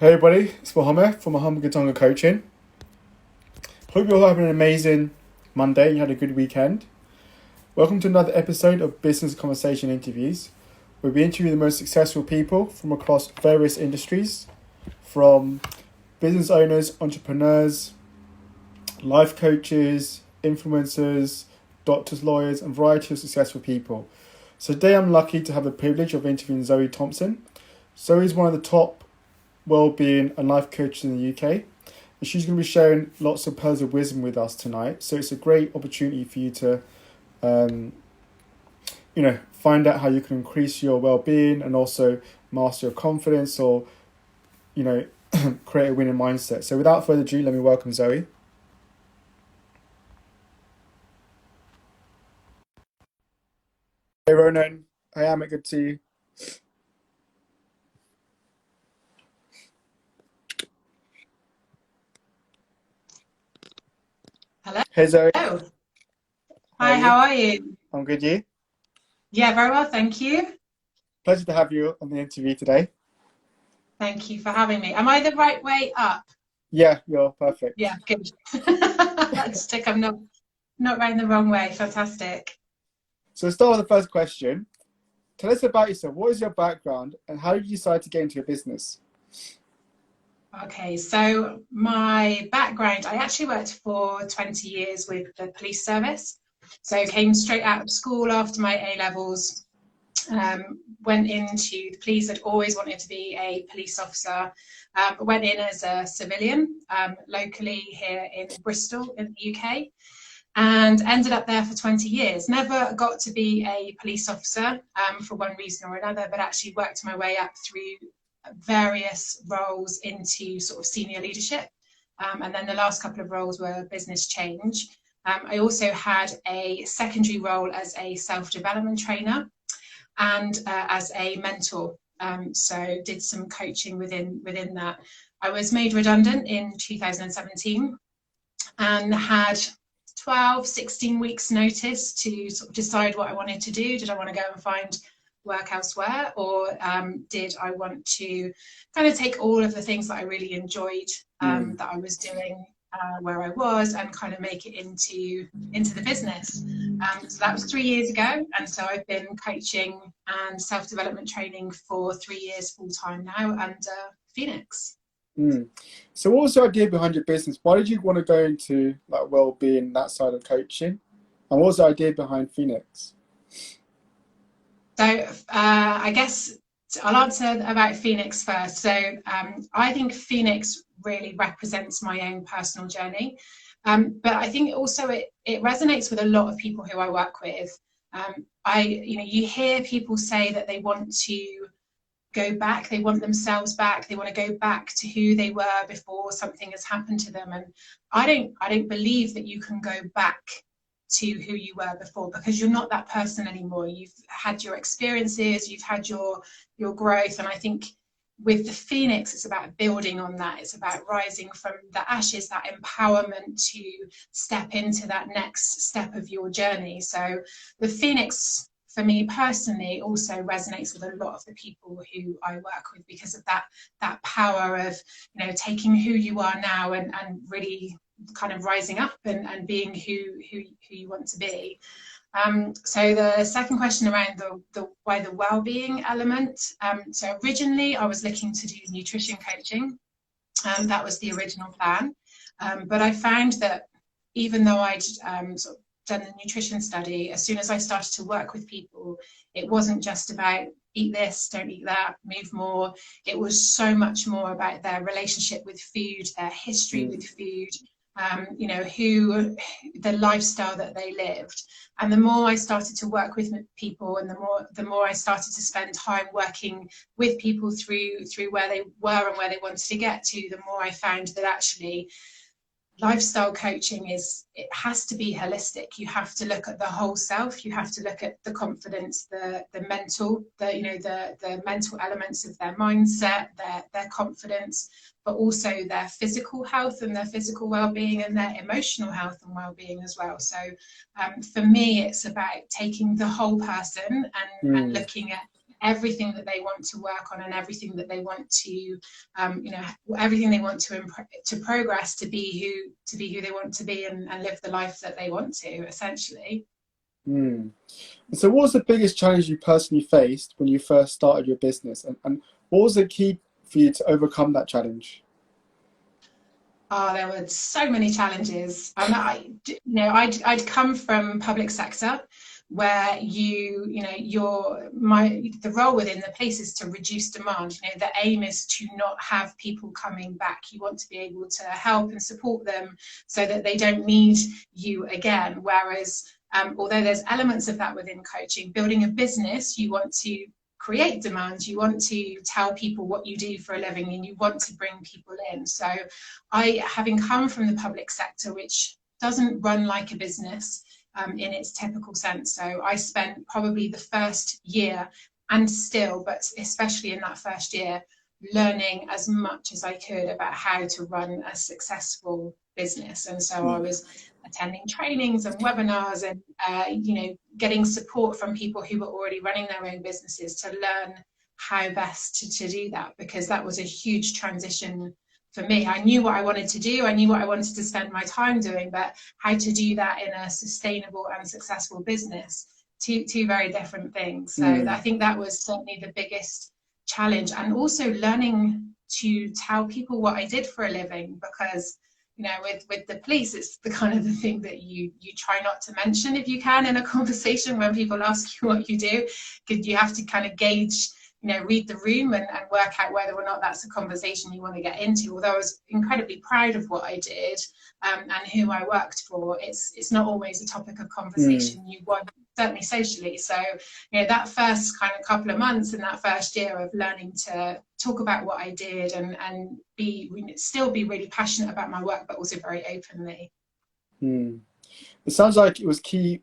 Hey everybody, it's Wahome from Wahome Gitonga Coaching. Hope you're all having an amazing Monday. You had a good weekend. Welcome to another episode of Business Conversation Interviews, where we interview the most successful people from across various industries, from business owners, entrepreneurs, life coaches, influencers, doctors, lawyers, and a variety of successful people. So today I'm lucky to have the privilege of interviewing Zoe Thompson. Zoe is one of the top Wellbeing and life coaches in the UK, and she's going to be sharing lots of pearls of wisdom with us tonight. So it's a great opportunity for you to find out how you can increase your well-being and also master your confidence, or create a winning mindset. So without further ado, let me welcome Zoe. Hey Ronan, hi Amit, good to see you. Hello. Hey Zoe, how are Hi, you? how are you? I'm good, you? Yeah, very well, thank you. Pleasure to have you on the interview today. Thank you for having me. Am I the right way up? Yeah, you're perfect. Yeah, good. Let's check I'm not going the wrong way. Fantastic. So let's start with the first question. Tell us about yourself. What is your background and how did you decide to get into your business? Okay, so my background, I actually worked for 20 years with the police service. So I came straight out of school after my A levels, went into the police. I'd always wanted to be a police officer, but went in as a civilian locally here in Bristol in the UK, and ended up there for 20 years. Never got to be a police officer for one reason or another, but actually worked my way up through various roles into sort of senior leadership. And then the last couple of roles were business change. I also had a secondary role as a self-development trainer and as a mentor. So did some coaching within that. I was made redundant in 2017 and had 12, 16 weeks notice to sort of decide what I wanted to do. Did I want to go and find work elsewhere, or did I want to kind of take all of the things that I really enjoyed that I was doing where I was, and kind of make it into the business. So that was 3 years ago, and so I've been coaching and self-development training for 3 years full time now under Phoenix. So what was the idea behind your business? Why did you want to go into like well-being, that side of coaching? And what was the idea behind Phoenix? So I guess I'll answer about Phoenix first. So I think Phoenix really represents my own personal journey. But I think also it resonates with a lot of people who I work with. You hear people say that they want to go back, they want themselves back, they want to go back to who they were before something has happened to them. And I don't believe that you can go back to who you were before, because you're not that person anymore. You've had your experiences, you've had your growth, and I think with the Phoenix, it's about building on that. It's about rising from the ashes, that empowerment to step into that next step of your journey. So the Phoenix, for me personally, also resonates with a lot of the people who I work with, because of that power of taking who you are now and really kind of rising up and being who you want to be. So the second question around the why the well-being element. So originally I was looking to do nutrition coaching. That was the original plan. But I found that even though I'd sort of done the nutrition study, as soon as I started to work with people, it wasn't just about eat this, don't eat that, move more. It was so much more about their relationship with food, their history with food, who the lifestyle that they lived. And the more I started to work with people, and the more I started to spend time working with people through where they were and where they wanted to get to, the more I found that actually lifestyle coaching it has to be holistic. You have to look at the whole self. You have to look at the confidence, the mental, the mental elements of their mindset, their confidence, but also their physical health and their physical well-being, and their emotional health and well-being as well. So for me, it's about taking the whole person and looking at everything that they want to work on and everything that they want to, everything they want to progress to be who they want to be and live the life that they want to, essentially. So what was the biggest challenge you personally faced when you first started your business, and what was the key for you to overcome that challenge? Oh, there were so many challenges. I'd come from public sector, where the role within the police is to reduce demand. The aim is to not have people coming back. You want to be able to help and support them so that they don't need you again. Whereas, although there's elements of that within coaching, building a business, you want to create demand, you want to tell people what you do for a living, and you want to bring people in. So having come from the public sector, which doesn't run like a business in its typical sense, so I spent probably the first year, and still, but especially in that first year, learning as much as I could about how to run a successful business. And so I was attending trainings and webinars and getting support from people who were already running their own businesses to learn how best to do that, because that was a huge transition for me. I knew what I wanted to do, I knew what I wanted to spend my time doing, but how to do that in a sustainable and successful business, two very different things. So I think that was certainly the biggest challenge, and also learning to tell people what I did for a living, because with the police, it's the kind of the thing that you try not to mention if you can in a conversation when people ask you what you do, because you have to kind of gauge, read the room and work out whether or not that's a conversation you want to get into. Although I was incredibly proud of what I did and who I worked for, it's not always a topic of conversation you want, certainly socially. So that first kind of couple of months in that first year of learning to talk about what I did and still be really passionate about my work, but also very openly. It sounds like it was key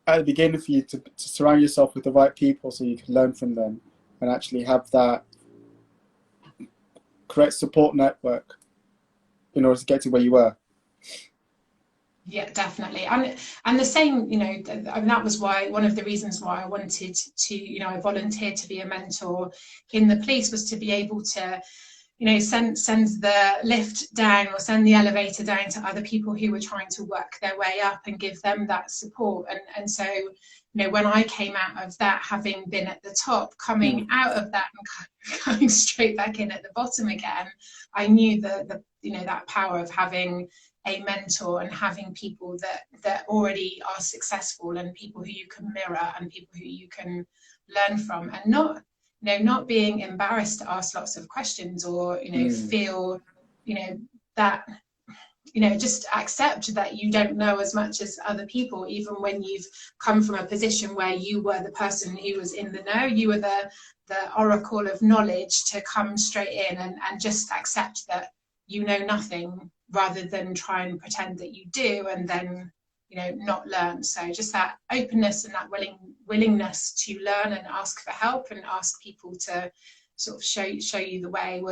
at the beginning for you to surround yourself with the right people so you can learn from them and actually have that correct support network in order to get to where you were. Yeah, definitely. And the same, and that was why, one of the reasons why I wanted to, I volunteered to be a mentor in the police, was to be able to, send the lift down or send the elevator down to other people who were trying to work their way up and give them that support. And so, when I came out of that, having been at the top, coming out of that and going straight back in at the bottom again, I knew that power of having a mentor and having people that already are successful, and people who you can mirror and people who you can learn from, and not being embarrassed to ask lots of questions or feel that just accept that you don't know as much as other people, even when you've come from a position where you were the person who was in the know, you were the oracle of knowledge, to come straight in and just accept that you know nothing, rather than try and pretend that you do and then not learn. So just that openness and that willingness to learn and ask for help and ask people to sort of show you the way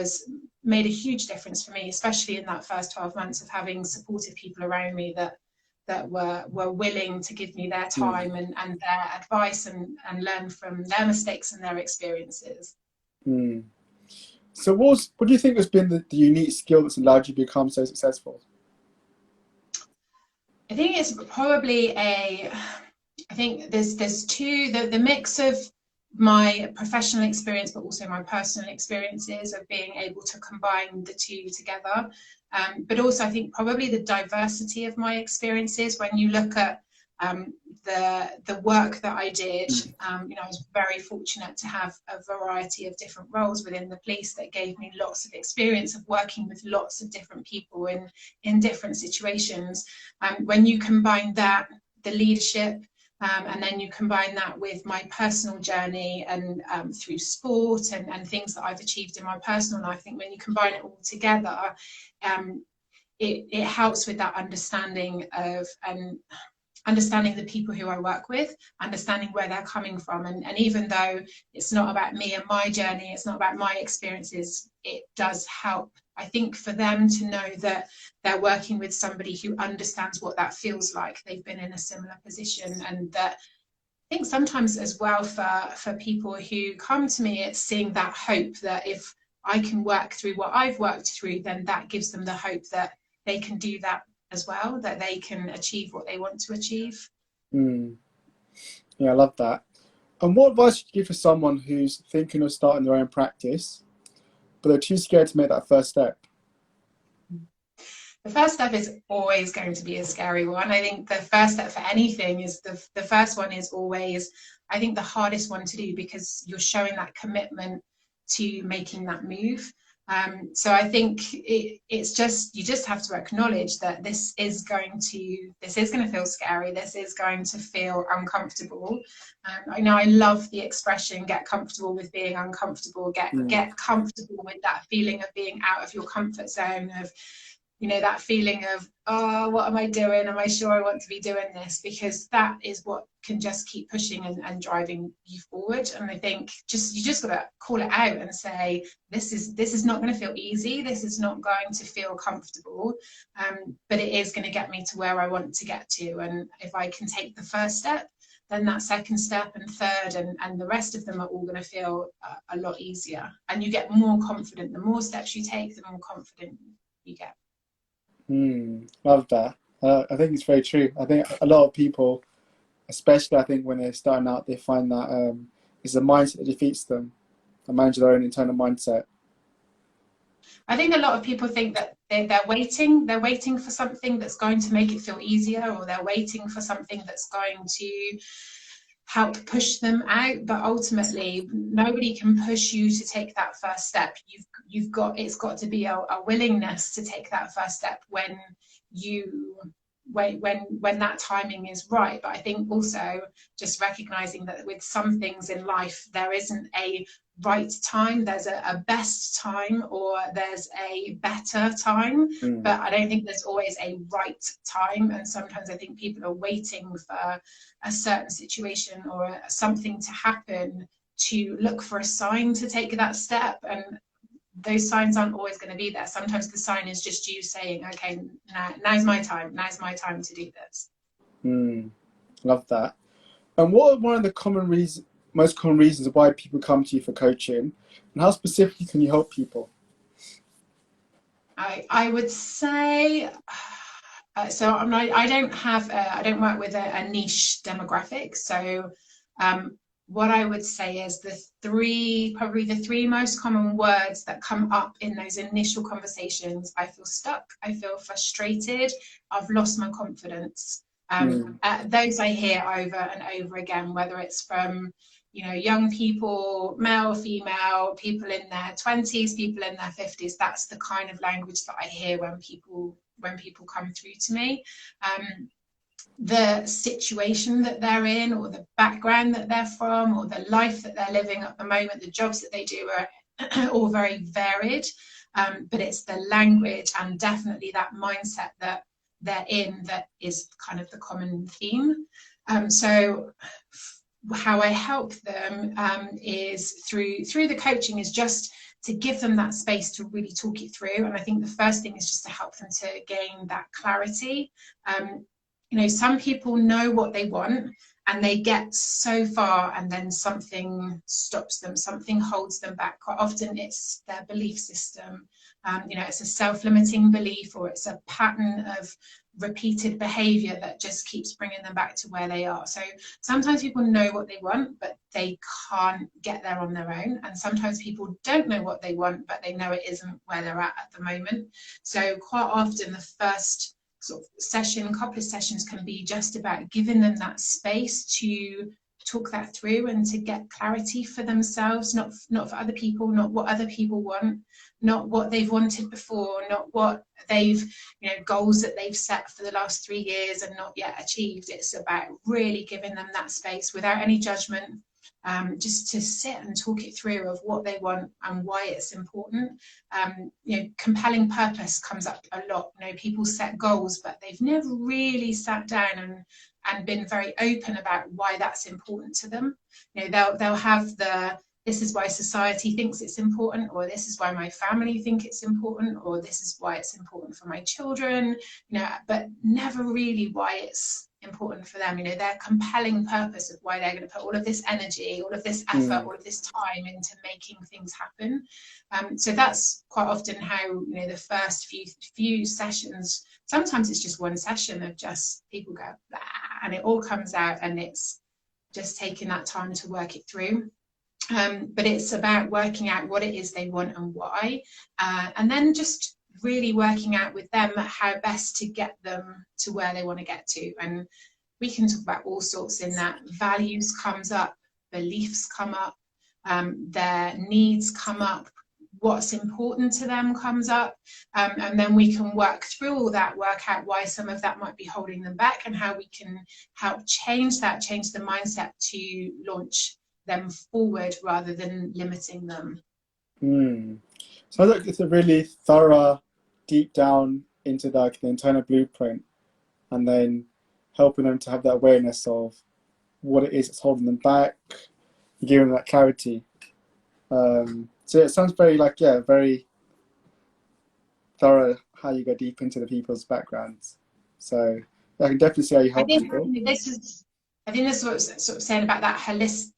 made a huge difference for me, especially in that first 12 months of having supportive people around me that were willing to give me their time and their advice and learn from their mistakes and their experiences. So what do you think has been the unique skill that's allowed you to become so successful? I think it's probably I think there's two, the mix of my professional experience, but also my personal experiences of being able to combine the two together. But also I think probably the diversity of my experiences. When you look at the work that I did, I was very fortunate to have a variety of different roles within the police that gave me lots of experience of working with lots of different people in different situations. When you combine that, the leadership, and then you combine that with my personal journey and through sport and things that I've achieved in my personal life, I think when you combine it all together, it helps with that understanding of understanding the people who I work with, understanding where they're coming from. And even though it's not about me and my journey, it's not about my experiences, it does help, I think, for them to know that they're working with somebody who understands what that feels like. They've been in a similar position, and that think sometimes as well for people who come to me, it's seeing that hope that if I can work through what I've worked through, then that gives them the hope that they can do that as well, that they can achieve what they want to achieve. Yeah, I love that. And what advice would you give for someone who's thinking of starting their own practice, but they're too scared to make that first step? The first step is always going to be a scary one. I think the first step for anything is the first one is always, I think, the hardest one to do, because you're showing that commitment to making that move. So I think it's just, you just have to acknowledge that this is going to feel scary. This is going to feel uncomfortable. I know I love the expression, get comfortable with being uncomfortable, get comfortable with that feeling of being out of your comfort zone, of, you know, that feeling of, oh, what am I doing? Am I sure I want to be doing this? Because that is what can just keep pushing and driving you forward. And I think you just got to call it out and say, this is not going to feel easy. This is not going to feel comfortable, but it is going to get me to where I want to get to. And if I can take the first step, then that second step and third and the rest of them are all going to feel a lot easier. And you get more confident. The more steps you take, the more confident you get. Love that. I think it's very true. I think a lot of people, especially I think when they're starting out, they find that it's a mindset that defeats them, and manage their own internal mindset. I think a lot of people think that they're waiting for something that's going to make it feel easier, or they're waiting for something that's going to help push them out. But ultimately, nobody can push you to take that first step. It's got to be a willingness to take that first step when that timing is right. But I think also just recognizing that with some things in life, there isn't a right time. There's a best time, or there's a better time, but I don't think there's always a right time. And sometimes I think people are waiting for a certain situation or something to happen to look for a sign to take that step, and those signs aren't always going to be there. Sometimes the sign is just you saying, okay, now's my time to do this. Love that. And what are one of the most common reasons why people come to you for coaching, and how specifically can you help people? I would say, so I don't work with a niche demographic. So what I would say is probably the three most common words that come up in those initial conversations: I feel stuck, I feel frustrated, I've lost my confidence. Those I hear over and over again, whether it's from, you know, young people, male, female, people in their 20s, people in their 50s. That's the kind of language that I hear when people come through to me. The situation that they're in, or the background that they're from, or the life that they're living at the moment, the jobs that they do are all very varied, but it's the language and definitely that mindset that they're in that is kind of the common theme. So how I help them is through the coaching, is just to give them that space to really talk it through. And I think the first thing is just to help them to gain that clarity. You know, some people know what they want and they get so far, and then something stops them, something holds them back. Quite often it's their belief system. You know, it's a self-limiting belief, or it's a pattern of repeated behavior that just keeps bringing them back to where they are. So sometimes people know what they want, but they can't get there on their own. And sometimes people don't know what they want, but they know it isn't where they're at the moment. So quite often the first sort of couple of sessions can be just about giving them that space to talk that through and to get clarity for themselves, not for other people, not what other people want, not what they've wanted before, not what they've, you know, goals that they've set for the last 3 years and not yet achieved. It's about really giving them that space without any judgment, just to sit and talk it through of what they want and why it's important. You know, compelling purpose comes up a lot. You know, people set goals, but they've never really sat down and been very open about why that's important to them. You know, they'll have this is why society thinks it's important, or this is why my family think it's important, or this is why it's important for my children, you know, but never really why it's important for them, you know, their compelling purpose of why they're going to put all of this energy, all of this effort, all of this time into making things happen. So that's quite often how, you know, the first few sessions, sometimes it's just one session of just people go blah, and it all comes out, and it's just taking that time to work it through. But it's about working out what it is they want and why, and then just really working out with them how best to get them to where they want to get to. And we can talk about all sorts in that. Values comes up, beliefs come up, their needs come up, what's important to them comes up, and then we can work through all that, work out why some of that might be holding them back, and how we can help change the mindset to launch them forward rather than limiting them. Sounds like it's a really thorough, deep down into like the internal blueprint, and then helping them to have that awareness of what it is that's holding them back, giving them that clarity. So it sounds very like, yeah, very thorough how you go deep into the people's backgrounds. So I can definitely see how you help people. I think this is what I was sort of saying about that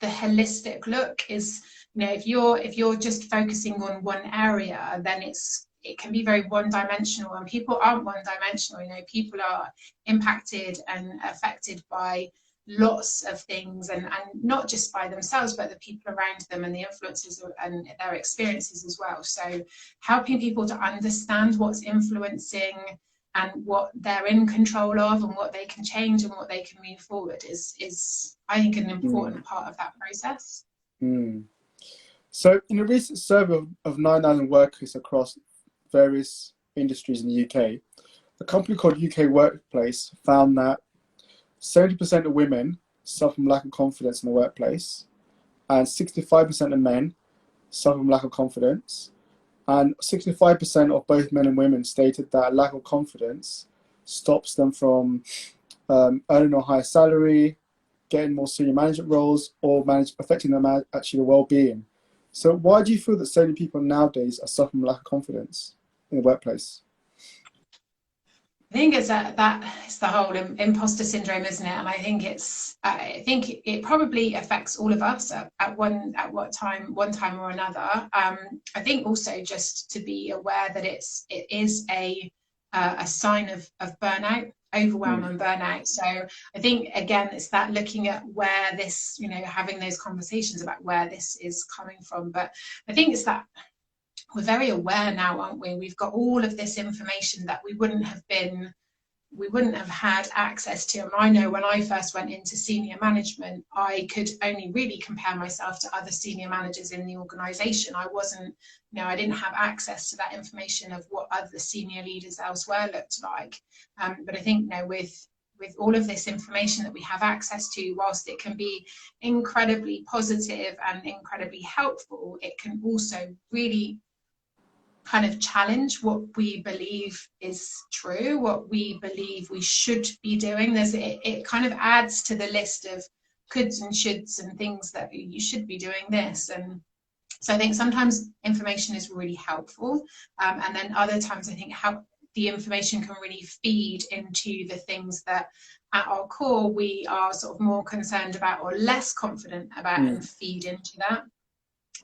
the holistic look is, you know, if you're just focusing on one area, then it can be very one-dimensional, and people aren't one-dimensional. You know, people are impacted and affected by lots of things, and not just by themselves, but the people around them and the influences and their experiences as well. So helping people to understand what's influencing and what they're in control of and what they can change and what they can move forward is I think an important part of that process. So in a recent survey of 9,000 workers across various industries in the UK, a company called UK Workplace found that 70% of women suffer from lack of confidence in the workplace, and 65% of men suffer from lack of confidence. And 65% of both men and women stated that lack of confidence stops them from earning a higher salary, getting more senior management roles, or affecting their actually well-being. So why do you feel that so many people nowadays are suffering from lack of confidence in the workplace? I think it's it's the whole imposter syndrome, isn't it? And I think it probably affects all of us at one time or another. I think also just to be aware that it is a sign of burnout, overwhelm and burnout. So I think again it's that looking at where this, you know, having those conversations about where this is coming from. But I think it's that we're very aware now, aren't we? We've got all of this information that we wouldn't have had access to. And I know when I first went into senior management, I could only really compare myself to other senior managers in the organisation. I didn't have access to that information of what other senior leaders elsewhere looked like. But I think, you know, with all of this information that we have access to, whilst it can be incredibly positive and incredibly helpful, it can also really kind of challenge what we believe is true, what we believe we should be doing. It kind of adds to the list of coulds and shoulds and things that you should be doing this. And so I think sometimes information is really helpful, and then other times I think how the information can really feed into the things that at our core we are sort of more concerned about or less confident about, and feed into that.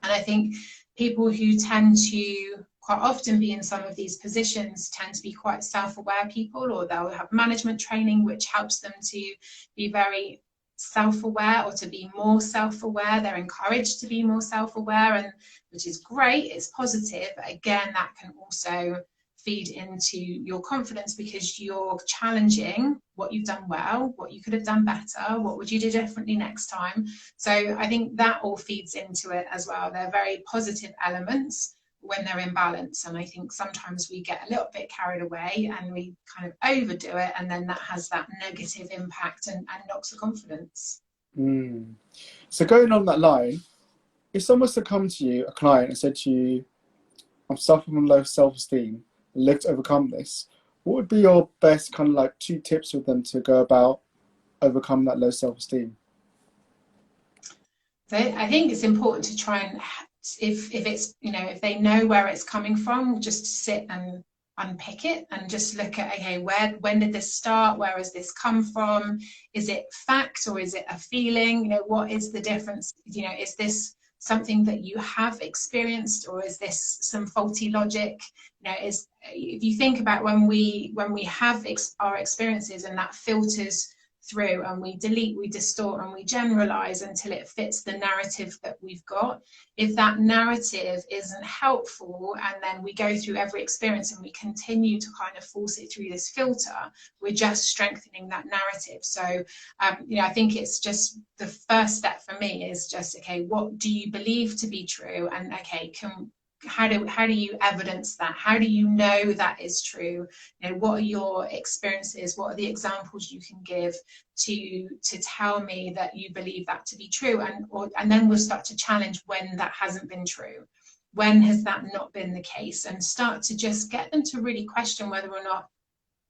And I think people who tend to quite often be in some of these positions tend to be quite self-aware people, or they'll have management training which helps them to be very self-aware or to be more self-aware. They're encouraged to be more self-aware, and which is great, it's positive, but again that can also feed into your confidence because you're challenging what you've done well, what you could have done better, what would you do differently next time. So I think that all feeds into it as well. They're very positive elements when they're in balance, and I think sometimes we get a little bit carried away and we kind of overdo it, and then that has that negative impact and knocks the confidence. So going on that line, if someone was to come to you, a client, and said to you, I'm suffering from low self-esteem, look to overcome this, what would be your best kind of like 2 tips with them to go about overcoming that low self-esteem? So I think it's important to try and, if it's, you know, if they know where it's coming from, just to sit and unpick it and just look at, okay, when did this start? Where has this come from? Is it fact or is it a feeling? You know, what is the difference? You know, is this something that you have experienced, or is this some faulty logic? You know, is, if you think about when we have our experiences and that filters through, and we delete, we distort, and we generalize until it fits the narrative that we've got. If that narrative isn't helpful, and then we go through every experience and we continue to kind of force it through this filter, we're just strengthening that narrative. So you know, I think it's just the first step for me is just, okay, what do you believe to be true? And okay, how do you evidence that? How do you know that is true? You know, what are your experiences? What are the examples you can give to tell me that you believe that to be true? And then we'll start to challenge when that hasn't been true. When has that not been the case? And start to just get them to really question whether or not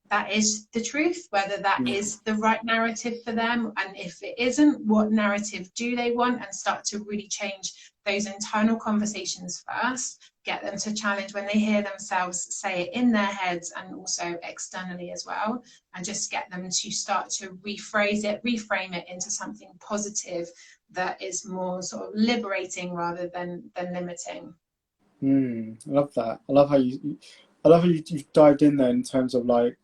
that is the truth, whether that is the right narrative for them. And if it isn't, what narrative do they want? And start to really change those internal conversations first, get them to challenge when they hear themselves say it in their heads and also externally as well, and just get them to start to rephrase it, reframe it into something positive that is more sort of liberating rather than limiting. I love that. I love how you've dived in there in terms of like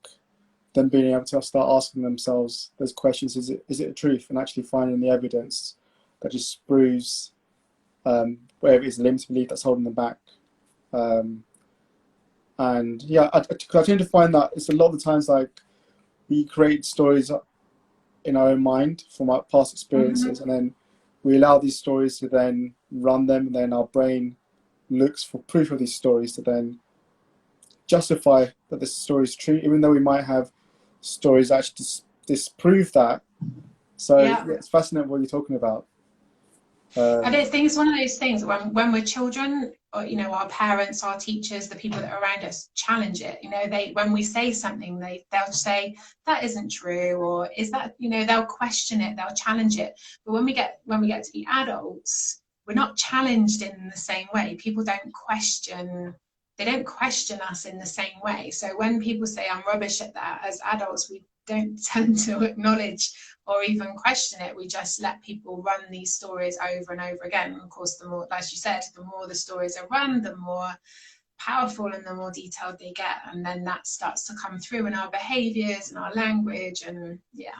them being able to start asking themselves those questions. Is it a truth? And actually finding the evidence that just proves where it is a limited belief that's holding them back. And yeah, I tend to find that it's a lot of the times like we create stories in our own mind from our past experiences, and then we allow these stories to then run them, and then our brain looks for proof of these stories to then justify that this story is true, even though we might have stories that actually disprove that. So yeah, it's fascinating what you're talking about. I don't think it's one of those things when we're children, or, you know, our parents, our teachers, the people that are around us challenge it. You know, when we say something, they'll say that isn't true, or is that, you know, they'll question it, they'll challenge it. But when we get to be adults, we're not challenged in the same way. People don't question. They don't question us in the same way. So when people say I'm rubbish at that, as adults, we don't tend to acknowledge or even question it. We just let people run these stories over and over again. And of course, the more, as you said, the more the stories are run, the more powerful and the more detailed they get. And then that starts to come through in our behaviors and our language. And yeah,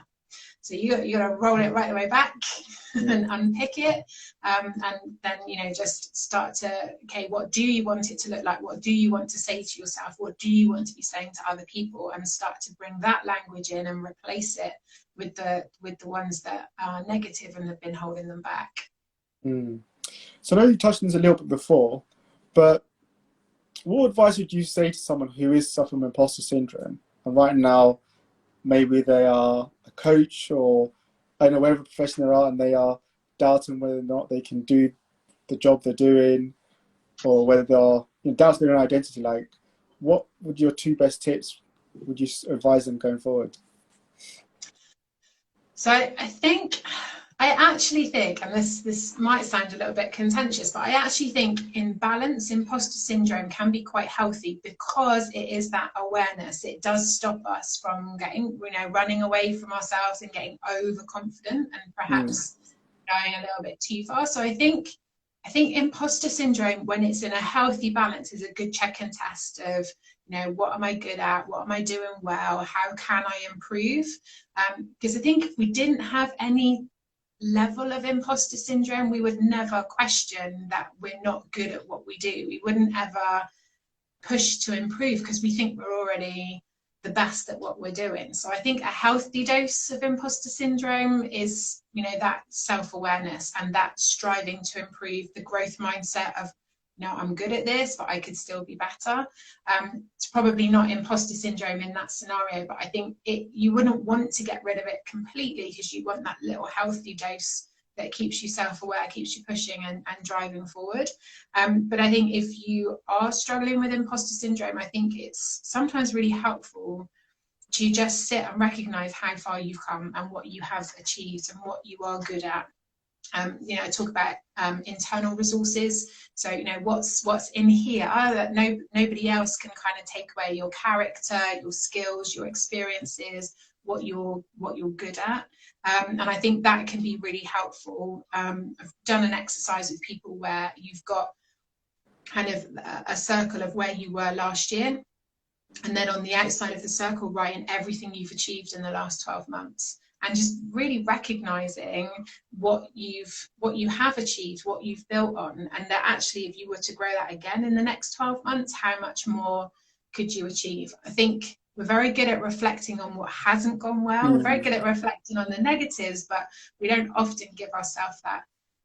so you got to roll it right the way back and unpick it, and then, you know, just start to, okay, what do you want it to look like? What do you want to say to yourself? What do you want to be saying to other people? And start to bring that language in and replace it with the ones that are negative and have been holding them back. So I know you touched on this a little bit before, but what advice would you say to someone who is suffering from imposter syndrome, and right now maybe they are a coach or I don't know, whatever profession they are, and they are doubting whether or not they can do the job they're doing, or whether they are, you know, doubting their own identity? Like, what would your two best tips would you advise them going forward? So I actually think, and this might sound a little bit contentious, but I actually think in balance, imposter syndrome can be quite healthy, because it is that awareness. It does stop us from getting, you know, running away from ourselves and getting overconfident and perhaps going a little bit too far. So I think imposter syndrome, when it's in a healthy balance, is a good check and test of, you know, what am I good at? What am I doing well? How can I improve? Because I think if we didn't have any level of imposter syndrome, we would never question that we're not good at what we do. We wouldn't ever push to improve because we think we're already the best at what we're doing. So I think a healthy dose of imposter syndrome is, you know, that self-awareness and that striving to improve, the growth mindset of, you know, I'm good at this, but I could still be better. It's probably not imposter syndrome in that scenario, but I think you wouldn't want to get rid of it completely, because you want that little healthy dose that keeps you self-aware, keeps you pushing and driving forward. But I think if you are struggling with imposter syndrome, I think it's sometimes really helpful to just sit and recognize how far you've come and what you have achieved and what you are good at. I talk about internal resources. So, what's in here that nobody else can kind of take away: your character, your skills, your experiences, what you're good at. And I think that can be really helpful. I've done an exercise with people where you've got kind of a circle of where you were last year, and then on the outside of the circle, write in everything you've achieved in the last 12 months. And just really recognizing what you have achieved, what you've built on, and that actually, if you were to grow that again in the next 12 months, how much more could you achieve? I think we're very good at reflecting on what hasn't gone well. We're very good at reflecting on the negatives, but we don't often give ourselves that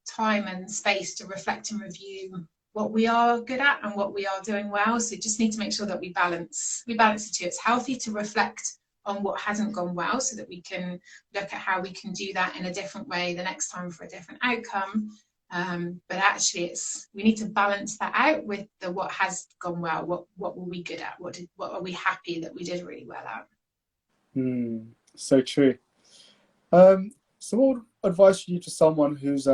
time and space to reflect and review what we are good at and what we are doing well. So just need to make sure that we balance the two. It's healthy to reflect on what hasn't gone well so that we can look at how we can do that in a different way the next time for a different outcome. But actually we need to balance that out with the what has gone well. What were we good at? What are we happy that we did really well at? So true. So what advice would you give to someone who's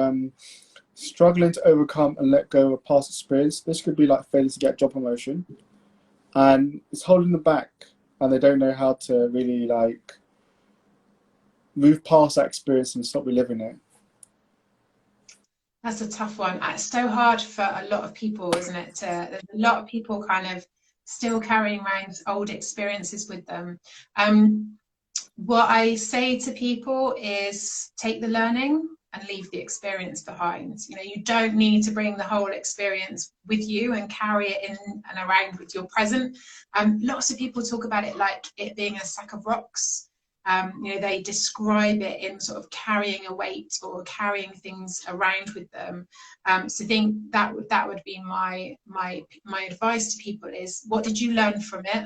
struggling to overcome and let go of a past experience? This could be like failing to get job promotion, and it's holding them back, and they don't know how to really like move past that experience and stop reliving it. That's a tough one. It's so hard for a lot of people, isn't it? There's a lot of people kind of still carrying around old experiences with them. What I say to people is take the learning and leave the experience behind. You don't need to bring the whole experience with you and carry it in and around with your present. Lots of people talk about it like it being a sack of rocks. They describe it in sort of carrying a weight or carrying things around with them. So I think that would be my advice to people is, what did you learn from it?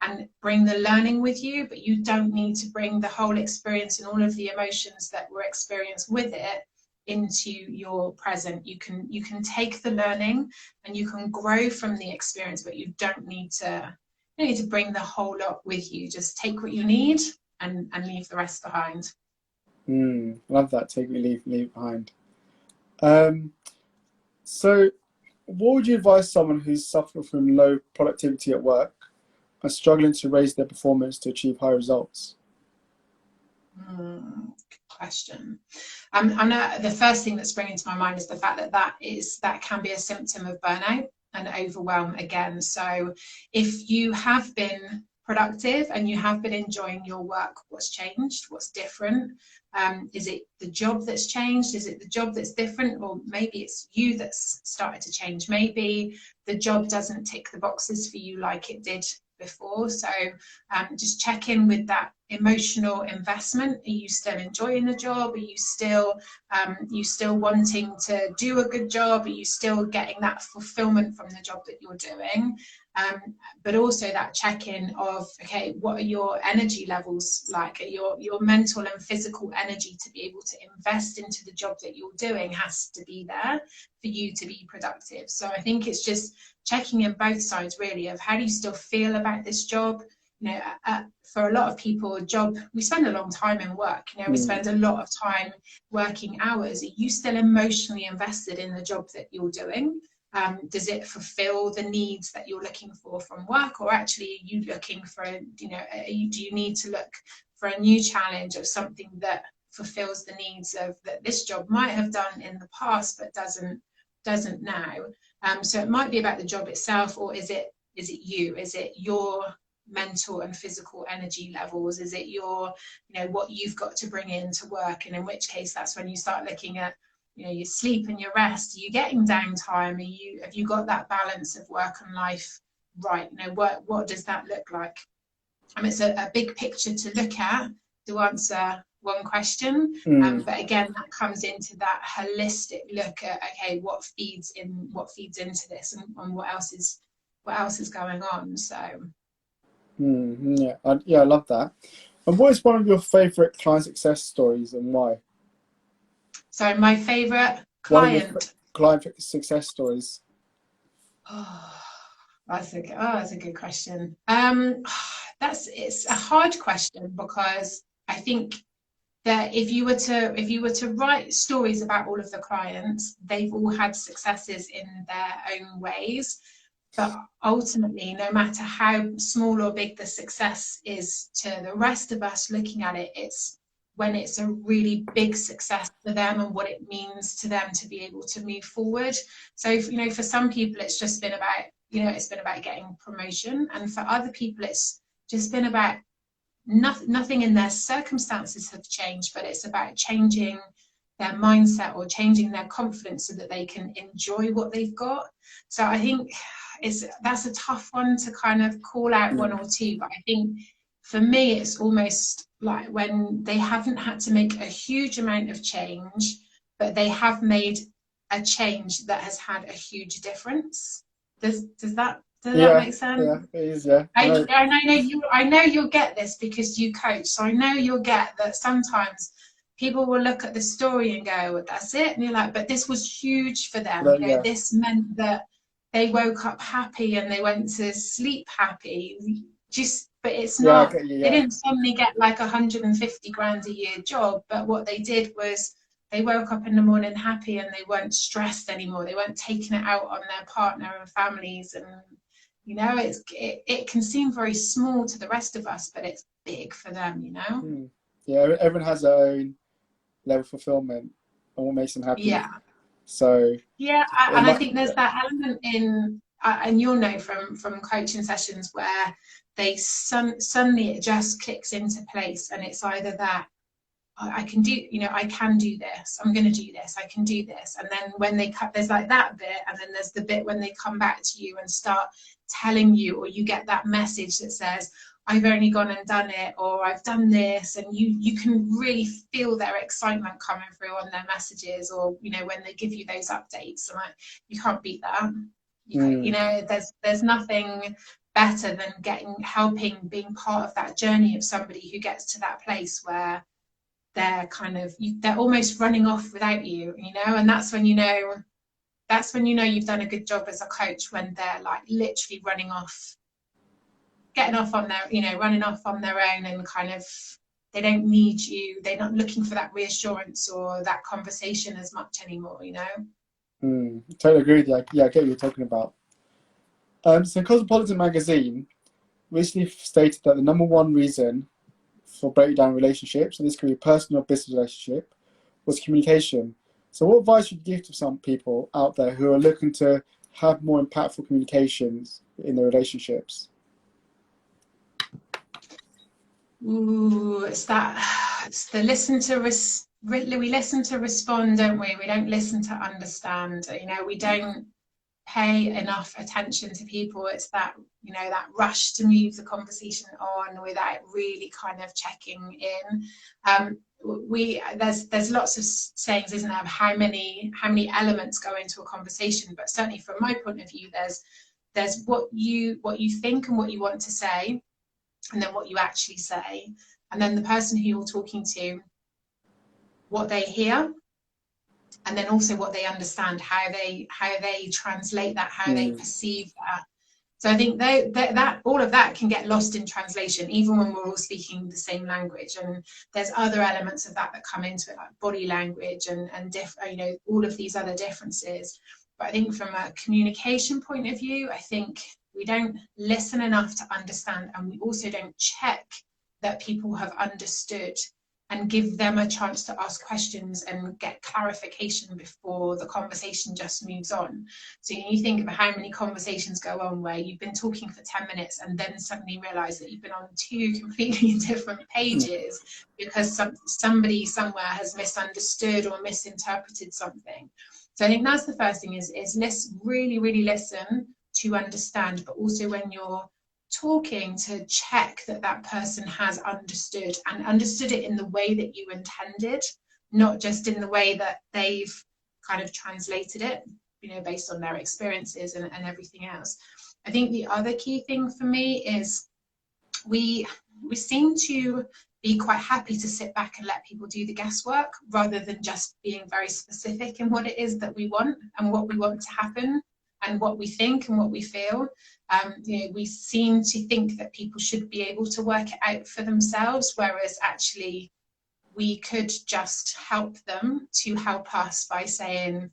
And bring the learning with you, but you don't need to bring the whole experience and all of the emotions that were experienced with it into your present. You can take the learning and you can grow from the experience, but you don't need to bring the whole lot with you. Just take what you need and leave the rest behind. Love that. Take what you leave behind. So what would you advise someone who's suffering from low productivity at work and struggling to raise their performance to achieve high results? Good question. I know the first thing that's springing to my mind is the fact that can be a symptom of burnout and overwhelm again. So if you have been productive and you have been enjoying your work, what's changed? What's different? Is it the job that's changed? Is it the job that's different? Or maybe it's you that's started to change. Maybe the job doesn't tick the boxes for you like it did before. So just check in with that emotional investment. Are you still enjoying the job? Are you still wanting to do a good job? Are you still getting that fulfillment from the job that you're doing? But also that check-in of, okay, what are your energy levels like? Your mental and physical energy to be able to invest into the job that you're doing has to be there for you to be productive. So I think it's just checking in both sides really of, how do you still feel about this job? For a lot of people, we spend a long time in work. We spend a lot of time working hours. Are you still emotionally invested in the job that you're doing? Does it fulfill the needs that you're looking for from work, or actually are you looking for, do you need to look for a new challenge of something that fulfills the needs of that this job might have done in the past but doesn't now? So it might be about the job itself, or is it you? Is it your mental and physical energy levels? Is it your, what you've got to bring into work? And in which case, that's when you start looking at, your sleep and your rest. Are you getting downtime? Have you got that balance of work and life right? What does that look like? It's a big picture to look at to answer one question, but again, that comes into that holistic look at, okay, what feeds into this, and what else is going on. So I love that. And what is one of your favorite client success stories, and why? So my favorite client success stories. That's a good question. It's a hard question, because I think that if you were to write stories about all of the clients, they've all had successes in their own ways. But ultimately, no matter how small or big the success is to the rest of us looking at it, it's when it's a really big success for them and what it means to them to be able to move forward. So, you know, for some people, it's just been about, you know, it's been about getting promotion. And for other people, it's just been about nothing in their circumstances have changed, but it's about changing their mindset or changing their confidence so that they can enjoy what they've got. So I think that's a tough one to kind of call out one or two, but I think for me it's almost like when they haven't had to make a huge amount of change, but they have made a change that has had a huge difference. Does that make sense? Yeah, it is. Yeah, I know you'll get this because you coach, so I know you'll get that sometimes people will look at the story and go, well, that's it, and you're like, but this was huge for them. You know, this meant that they woke up happy and they went to sleep happy. But it's not. They didn't suddenly get like 150 grand a year job, but what they did was they woke up in the morning happy and they weren't stressed anymore. They weren't taking it out on their partner and families. And you know, it can seem very small to the rest of us, but it's big for them. You know. Yeah, everyone has their own level of fulfillment and what makes them happy. Yeah. So yeah, I think there's that element in, and you'll know from coaching sessions where they suddenly it just clicks into place, and it's either that I can do, you know, I can do this, I'm going to do this, I can do this, and then when they cut, there's like that bit, and then there's the bit when they come back to you and start telling you, or you get that message that says, I've only gone and done it, or I've done this, and you can really feel their excitement coming through on their messages, or you know, when they give you those updates, and you can't beat that. You know, there's nothing better than helping, being part of that journey of somebody who gets to that place where they're they're almost running off without you, you know, and that's when you know you've done a good job as a coach, when they're like literally running off, getting off on their, you know, running off on their own, and kind of they don't need you, they're not looking for that reassurance or that conversation as much anymore, you know. Totally agree with you. Yeah, I get what you're talking about. So Cosmopolitan magazine recently stated that the number one reason for breaking down relationships, and this could be a personal or business relationship, was communication. So what advice would you give to some people out there who are looking to have more impactful communications in their relationships? It's the listen to we listen to respond, don't we? We don't listen to understand. You know, we don't pay enough attention to people. It's that, you know, that rush to move the conversation on without really kind of checking in. There's lots of sayings, isn't there, of how many elements go into a conversation, but certainly from my point of view, there's what you think and what you want to say, and then what you actually say, and then the person who you're talking to, what they hear, and then also what they understand, how they translate that, how they perceive that. So I think that all of that can get lost in translation, even when we're all speaking the same language. And there's other elements of that come into it, like body language and you know, all of these other differences. But I think from a communication point of view, I think we don't listen enough to understand, and we also don't check that people have understood and give them a chance to ask questions and get clarification before the conversation just moves on. So you think about how many conversations go on where you've been talking for 10 minutes and then suddenly realize that you've been on two completely different pages because somebody somewhere has misunderstood or misinterpreted something. So I think that's the first thing, is really, really listen to understand, but also when you're talking, to check that person has understood, and understood it in the way that you intended, not just in the way that they've kind of translated it, you know, based on their experiences and everything else. I think the other key thing for me is we seem to be quite happy to sit back and let people do the guesswork, rather than just being very specific in what it is that we want and what we want to happen and what we think and what we feel. You know, we seem to think that people should be able to work it out for themselves, whereas actually we could just help them to help us by saying,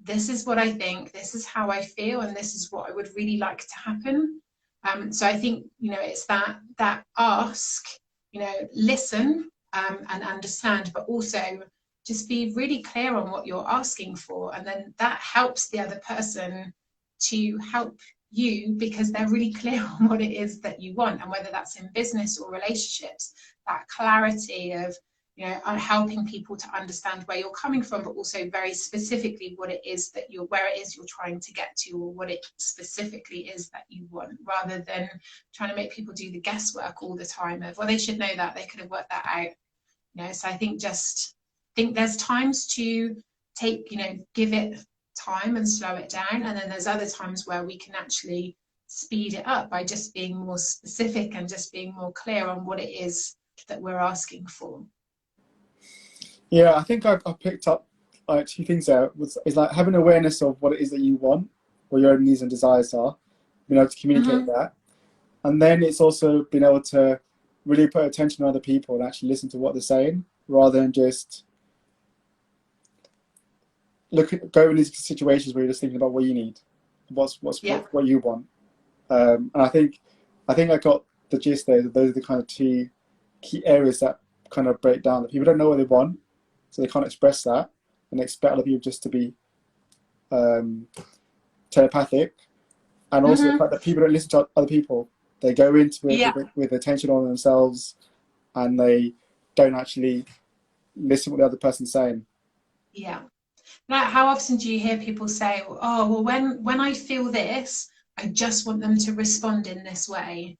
this is what I think, this is how I feel, and this is what I would really like to happen. So I think, it's that ask, listen and understand, but also just be really clear on what you're asking for. And then that helps the other person to help you, because they're really clear on what it is that you want. And whether that's in business or relationships, that clarity of, helping people to understand where you're coming from, but also very specifically where it is you're trying to get to, or what it specifically is that you want, rather than trying to make people do the guesswork all the time of, well, they should know that, they could have worked that out. So I think there's times to take, give it time and slow it down, and then there's other times where we can actually speed it up by just being more specific and just being more clear on what it is that we're asking for. Yeah, I think I've picked up like two things there. Is like having awareness of what it is that you want, what your own needs and desires are, being able to communicate that. And then it's also being able to really put attention on other people and actually listen to what they're saying, rather than just go in these situations where you're just thinking about what you need, what you want. And I think I got the gist there. That those are the kind of two key areas that kind of break down, that people don't know what they want, so they can't express that, and they expect other people just to be telepathic. And also the fact that people don't listen to other people. They go into it with attention on themselves, and they don't actually listen to what the other person's saying. Yeah. Now, how often do you hear people say, oh, well, when I feel this, I just want them to respond in this way?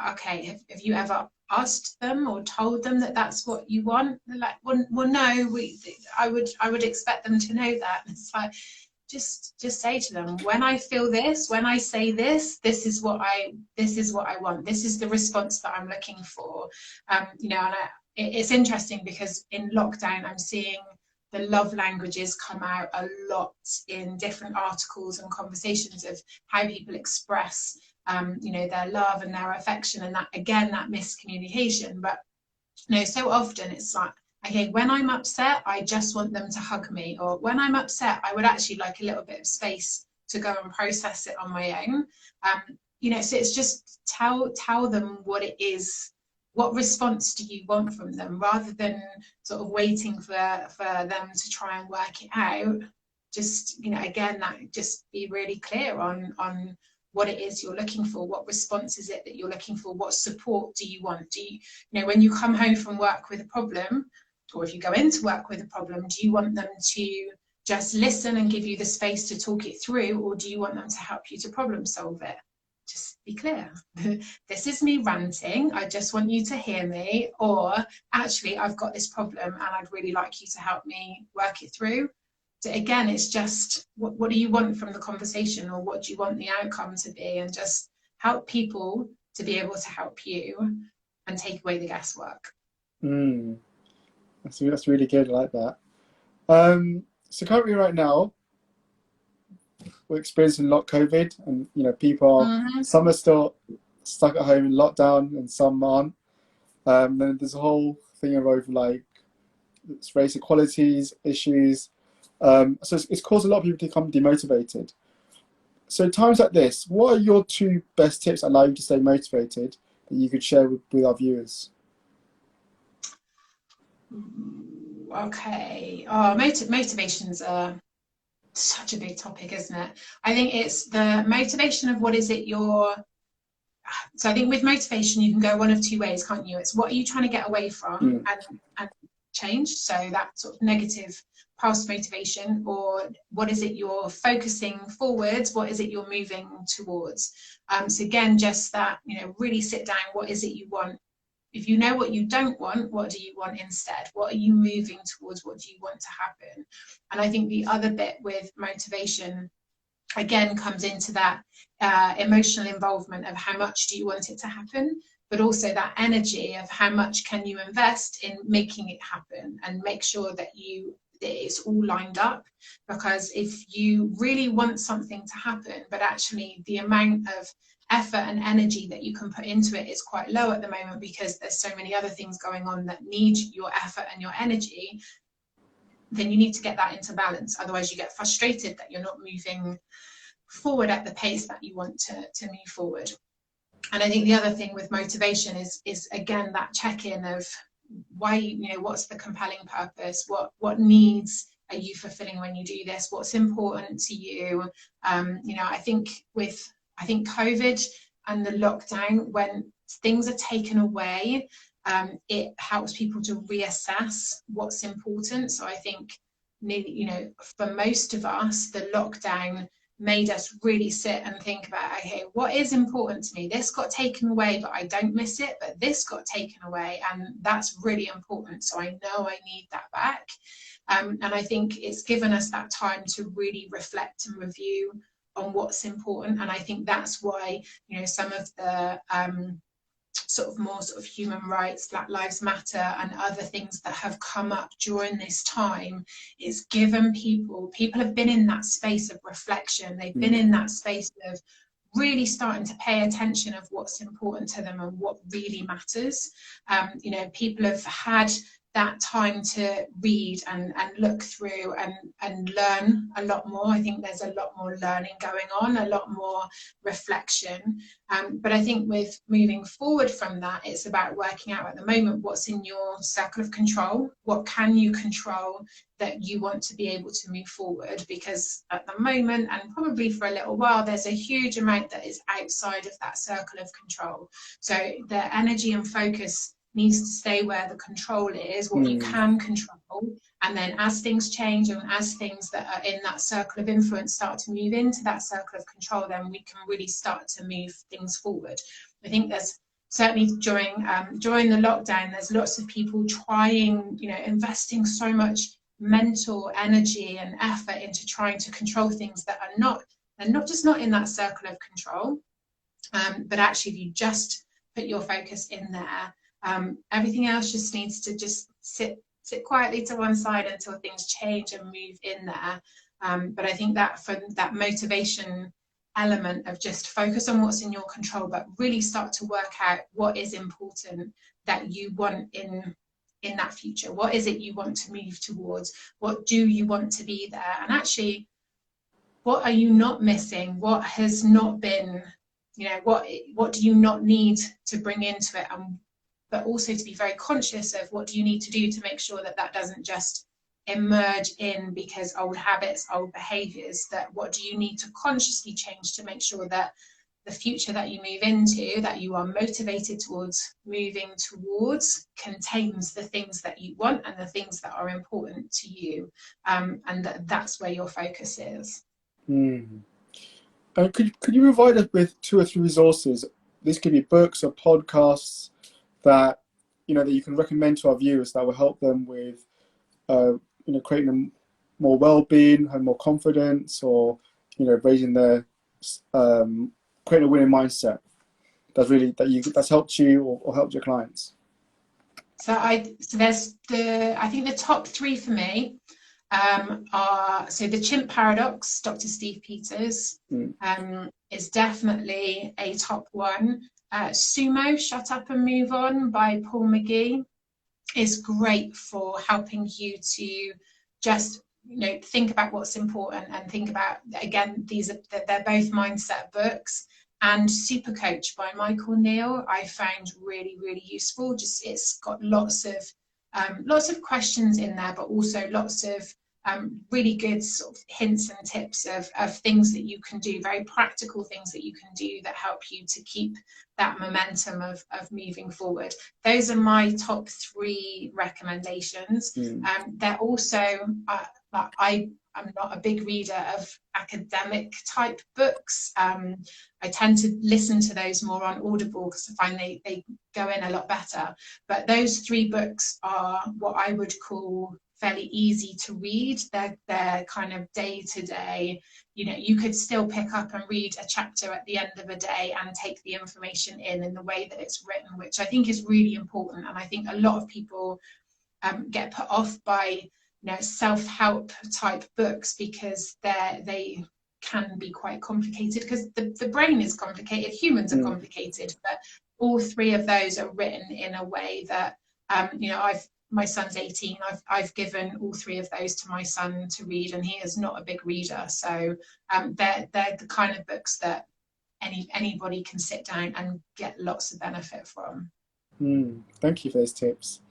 Okay, have you ever asked them or told them that that's what you want? They're like, well, no, I would expect them to know that. And it's like, just say to them, when I feel this, when I say this, this is what I want. This is the response that I'm looking for. And it's interesting because in lockdown, I'm seeing the love languages come out a lot in different articles and conversations of how people express their love and their affection, and that, again, that miscommunication. But so often it's like, okay, when I'm upset, I just want them to hug me, or when I'm upset, I would actually like a little bit of space to go and process it on my own. So it's just tell them what it is. What response do you want from them, rather than sort of waiting for them to try and work it out? Just, again, that just be really clear on what it is you're looking for. What response is it that you're looking for? What support do you want? Do you, when you come home from work with a problem, or if you go into work with a problem, do you want them to just listen and give you the space to talk it through, or do you want them to help you to problem solve it? Just be clear. This is me ranting. I just want you to hear me. Or actually, I've got this problem and I'd really like you to help me work it through. So again, it's just what do you want from the conversation, or what do you want the outcome to be, and just help people to be able to help you and take away the guesswork. That's really good. I like that. So currently, right now, we're experiencing a lot of COVID, and people are some are still stuck at home in lockdown, and some aren't. Then there's a whole thing of like race equalities issues. So it's caused a lot of people to become demotivated. So times like this, what are your two best tips that allow you to stay motivated that you could share with our viewers? Okay. Motivations are such a big topic, isn't it? I think it's the motivation of what is it so I think with motivation you can go one of two ways, can't you? It's what are you trying to get away from and change, so that sort of negative past motivation, or what is it you're focusing forwards, what is it you're moving towards. So again, just that, really sit down, what is it you want? If you know what you don't want, what do you want instead? What are you moving towards? What do you want to happen? And I think the other bit with motivation, again, comes into that emotional involvement of how much do you want it to happen, but also that energy of how much can you invest in making it happen, and make sure that you it's all lined up. Because if you really want something to happen, but actually the amount of effort and energy that you can put into it is quite low at the moment because there's so many other things going on that need your effort and your energy, then you need to get that into balance. Otherwise you get frustrated that you're not moving forward at the pace that you want to move forward. And I think the other thing with motivation is again that check-in of why, you know, what's the compelling purpose, what needs are you fulfilling when you do this, what's important to you. You know, I think COVID and the lockdown, when things are taken away, it helps people to reassess what's important. So I think, you know, for most of us, the lockdown made us really sit and think about, okay, what is important to me? This got taken away, but I don't miss it, but this got taken away, and that's really important. So I know I need that back. And I think it's given us that time to really reflect and review on what's important. And I think that's why, you know, some of the more human rights, Black Lives Matter and other things that have come up during this time, is given people have been in that space of reflection. They've been in that space of really starting to pay attention of what's important to them and what really matters. You know, people have had that time to read and look through and learn a lot more. I think there's a lot more learning going on, a lot more reflection. But I think with moving forward from that, it's about working out at the moment what's in your circle of control. What can you control that you want to be able to move forward? Because at the moment, and probably for a little while, there's a huge amount that is outside of that circle of control. So the energy and focus needs to stay where the control is, what you can control. And then as things change and as things that are in that circle of influence start to move into that circle of control, then we can really start to move things forward. I think there's certainly during the lockdown, there's lots of people trying, you know, investing so much mental energy and effort into trying to control things that are not in that circle of control. But actually, if you just put your focus in there, everything else just needs to just sit quietly to one side until things change and move in there. But I think that for that motivation element of just focus on what's in your control, but really start to work out what is important that you want in that future. What is it you want to move towards? What do you want to be there? And actually, what are you not missing? What has not been, you know, what do you not need to bring into it? But also to be very conscious of what do you need to do to make sure that that doesn't just emerge in because old habits, old behaviours, that what do you need to consciously change to make sure that the future that you move into, that you are motivated towards moving towards, contains the things that you want and the things that are important to you, and that's where your focus is. Could you provide us with 2 or 3 resources? This could be books or podcasts that, you know, that you can recommend to our viewers that will help them with you know, creating more well-being and more confidence, or, you know, raising their creating a winning mindset that's helped you or helped your clients. So there's I think the top 3 for me are, so the Chimp Paradox, Dr. Steve Peters, is definitely a top one. Sumo, Shut Up and Move On by Paul McGee is great for helping you to just, you know, think about what's important and think about, again, they're both mindset books. And Super Coach by Michael Neal I found really, really useful. Just, it's got lots of questions in there, but also lots of really good sort of hints and tips of things that you can do, very practical things that you can do that help you to keep that momentum of moving forward. Those are my top 3 recommendations. They're also, I'm not a big reader of academic type books. I tend to listen to those more on Audible because I find they go in a lot better. But those 3 books are what I would call fairly easy to read. They're kind of day to day, you know, you could still pick up and read a chapter at the end of a day and take the information in the way that it's written, which I think is really important. And I think a lot of people get put off by self-help type books, because they can be quite complicated, because the brain is complicated, humans are complicated, but all three of those are written in a way that my son's 18. I've given all three of those to my son to read, and he is not a big reader, so they're the kind of books that anybody can sit down and get lots of benefit from. Thank you for those tips.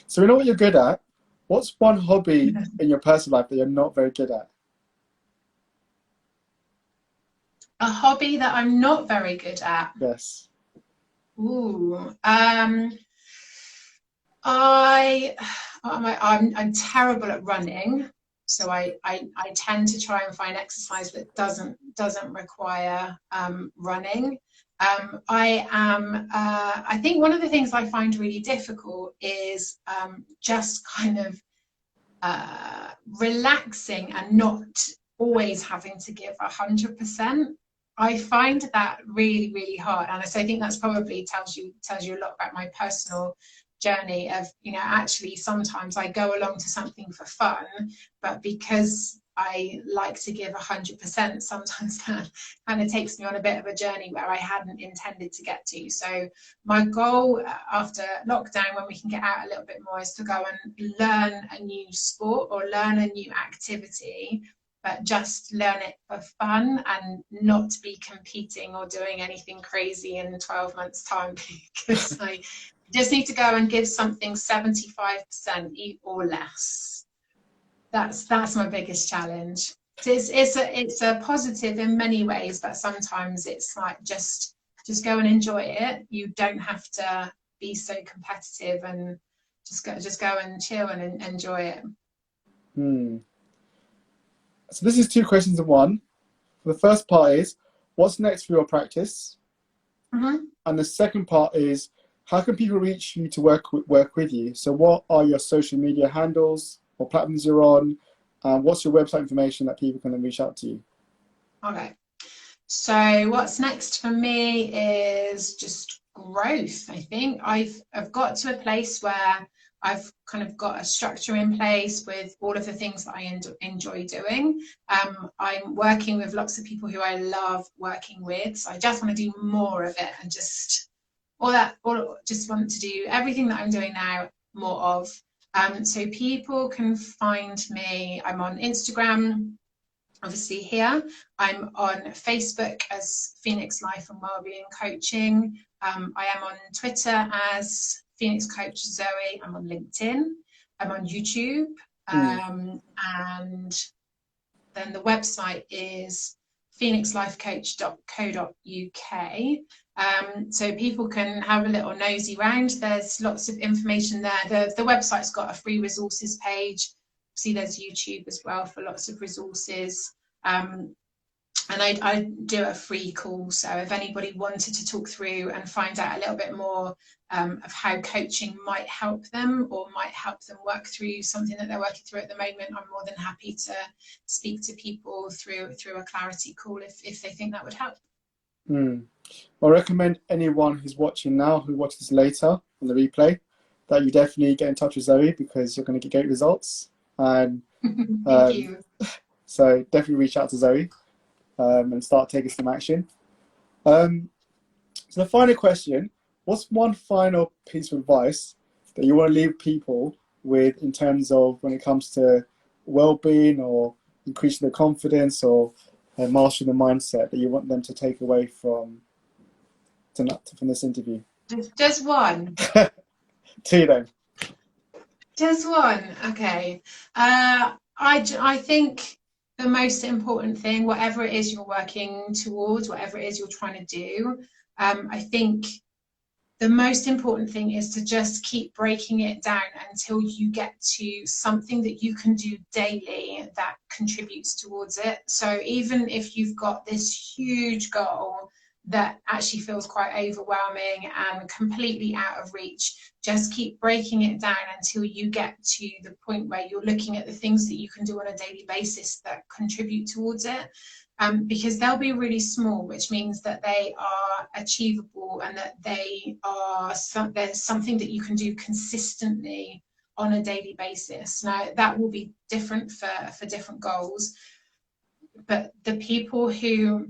So we know what you're good at. What's one hobby in your personal life that you're not very good at? A hobby that I'm not very good at? Yes. Ooh. I'm terrible at running, so I tend to try and find exercise that doesn't require running. I think one of the things I find really difficult is just kind of relaxing and not always having to give 100%. I find that really, really hard, and so I think that's probably tells you a lot about my personal journey of, actually sometimes I go along to something for fun, but because I like to give 100%, sometimes that kind of takes me on a bit of a journey where I hadn't intended to get to. So my goal after lockdown, when we can get out a little bit more, is to go and learn a new sport or learn a new activity, but just learn it for fun and not be competing or doing anything crazy in 12 months time, because I just need to go and give something 75% or less. That's my biggest challenge. So it's a positive in many ways, but sometimes it's like just go and enjoy it. You don't have to be so competitive, and just go and chill and enjoy it. So this is two questions in one. The first part is, what's next for your practice? And the second part is, how can people reach you to work with you? So what are your social media handles or platforms you're on? What's your website information that people can then reach out to you? Okay. So what's next for me is just growth. I think I've got to a place where I've kind of got a structure in place with all of the things that I enjoy doing. I'm working with lots of people who I love working with, so I just want to do more of it, and just want to do everything that I'm doing now more of. So people can find me. I'm on Instagram, obviously here. I'm on Facebook as Phoenix Life and Wellbeing Coaching. I am on Twitter as Phoenix Coach Zoe. I'm on LinkedIn. I'm on YouTube. And then the website is phoenixlifecoach.co.uk. So people can have a little nosy round. There's lots of information there. The website's got a free resources page. See, there's YouTube as well for lots of resources. And I do a free call, so if anybody wanted to talk through and find out a little bit more of how coaching might help them, or might help them work through something that they're working through at the moment, I'm more than happy to speak to people through a clarity call if they think that would help. I recommend anyone who's watching now, who watches later on the replay, that you definitely get in touch with Zoe, because you're going to get great results. And Thank you. So definitely reach out to Zoe and start taking some action. So the final question, what's one final piece of advice that you want to leave people with in terms of when it comes to well-being or increasing their confidence or mastering the mindset, that you want them to take away from this interview? Just one. Two then. Just one. Okay. I think the most important thing, whatever it is you're working towards, whatever it is you're trying to do, I think the most important thing is to just keep breaking it down until you get to something that you can do daily that contributes towards it. So even if you've got this huge goal that actually feels quite overwhelming and completely out of reach, just keep breaking it down until you get to the point where you're looking at the things that you can do on a daily basis that contribute towards it. Because they'll be really small, which means that they are achievable, and that there's something that you can do consistently on a daily basis. Now, that will be different for different goals, but the people who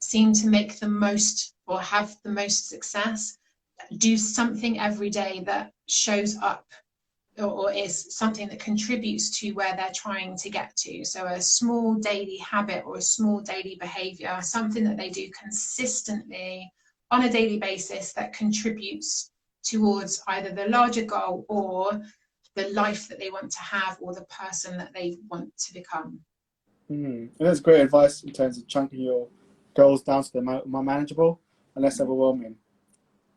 seem to make the most or have the most success do something every day that shows up or is something that contributes to where they're trying to get to. So a small daily habit or a small daily behavior, something that they do consistently on a daily basis that contributes towards either the larger goal or the life that they want to have or the person that they want to become. And that's great advice in terms of chunking your goals down to the more manageable and less overwhelming.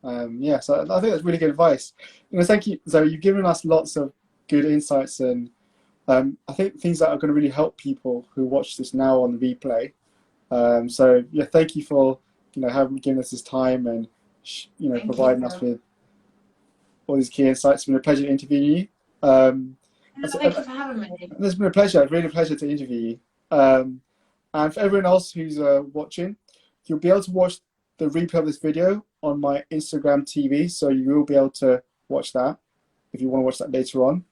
So I think that's really good advice. Thank you. So you've given us lots of good insights, and I think things that are going to really help people who watch this now on the replay. Thank you for giving us this time and providing us with all these key insights. It's been a pleasure interviewing you. Thank you for having me. It's been a pleasure, really a pleasure to interview you. And for everyone else who's watching, you'll be able to watch the replay of this video on my Instagram TV, so you will be able to watch that if you want to watch that later on.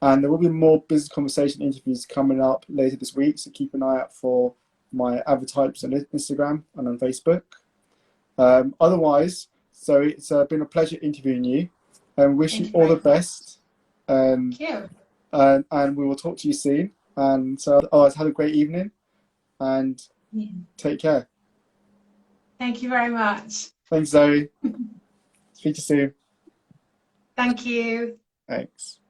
And there will be more business conversation interviews coming up later this week, so keep an eye out for my advertisements on Instagram and on Facebook. Otherwise, so it's been a pleasure interviewing you, and wish you all the best. Thank you. And we will talk to you soon. And so otherwise, have a great evening and take care. Thank you very much. Thanks, Zoe. Speak to you soon. Thank you. Thanks.